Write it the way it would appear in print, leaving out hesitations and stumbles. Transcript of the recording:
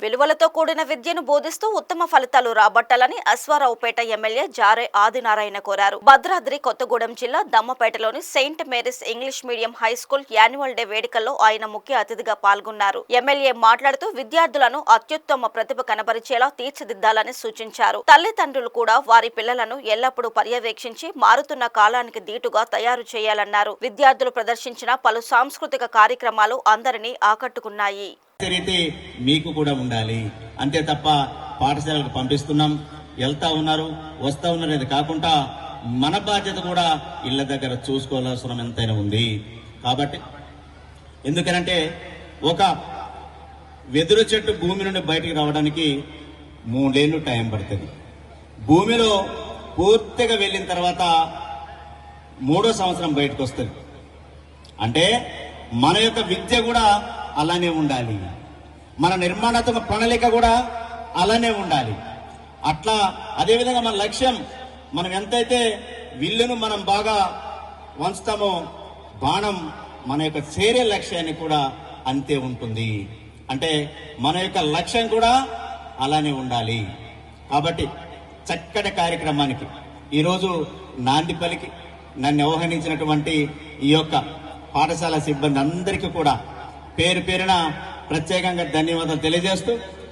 విలువలతో కూడిన విద్యను బోధిస్తూ ఉత్తమ ఫలితాలు రాబట్టాలని అశ్వారావుపేట ఎమ్మెల్యే జారే ఆదినారాయణ కోరారు. భద్రాద్రి కొత్తగూడెం జిల్లా దమ్మపేటలోని saint Mary's English medium high school annual day వేడుకల్లో ఆయన ముఖ్య అతిథిగా పాల్గొన్నారు. ఎమ్మెల్యే మాట్లాడుతూ విద్యార్థులను అత్యుత్తమ ప్రతిభ కనబరిచేలా తీర్చిదిద్దాలని సూచించారు. తల్లిదండ్రులు కూడా వారి పిల్లలను ఎల్లప్పుడూ పర్యవేక్షించి మారుతున్న కాలానికి దీటుగా తయారు చేయాలన్నారు. విద్యార్థులు ప్రదర్శించిన పలు సాంస్కృతిక కార్యక్రమాలు అందరినీ ఆకట్టుకున్నాయి. రీతి మీకు కూడా ఉండాలి అంతే తప్ప పాఠశాలకు పంపిస్తున్నాం, వెళ్తా ఉన్నారు, వస్తా ఉన్నారు అది కాకుండా మన బాధ్యత కూడా ఇళ్ల దగ్గర చూసుకోవాల్సిన ఎంతైనా ఉంది. కాబట్టి ఎందుకనంటే ఒక వెదురు చెట్టు భూమి నుండి బయటికి రావడానికి 3 ఏళ్ళు టైం పడుతుంది. భూమిలో పూర్తిగా వెళ్ళిన తర్వాత 3వ సంవత్సరం బయటకు వస్తుంది. అంటే మన యొక్క విద్య కూడా అలానే ఉండాలి, మన నిర్మాణాత్మక ప్రణాళిక కూడా అలానే ఉండాలి. అట్లా అదేవిధంగా మన లక్ష్యం, మనం ఎంతైతే విల్లును మనం బాగా వంచుతామో బాణం మన యొక్క చేరే లక్ష్యాన్ని కూడా అంతే ఉంటుంది. అంటే మన యొక్క లక్ష్యం కూడా అలానే ఉండాలి. కాబట్టి చక్కటి కార్యక్రమానికి ఈరోజు నాంది పలికి నన్ను ఆహ్వానించినటువంటి ఈ యొక్క పాఠశాల సిబ్బంది అందరికీ కూడా పేరు పేరున ప్రత్యేకంగా ధన్యవాదాలు తెలియజేస్తూ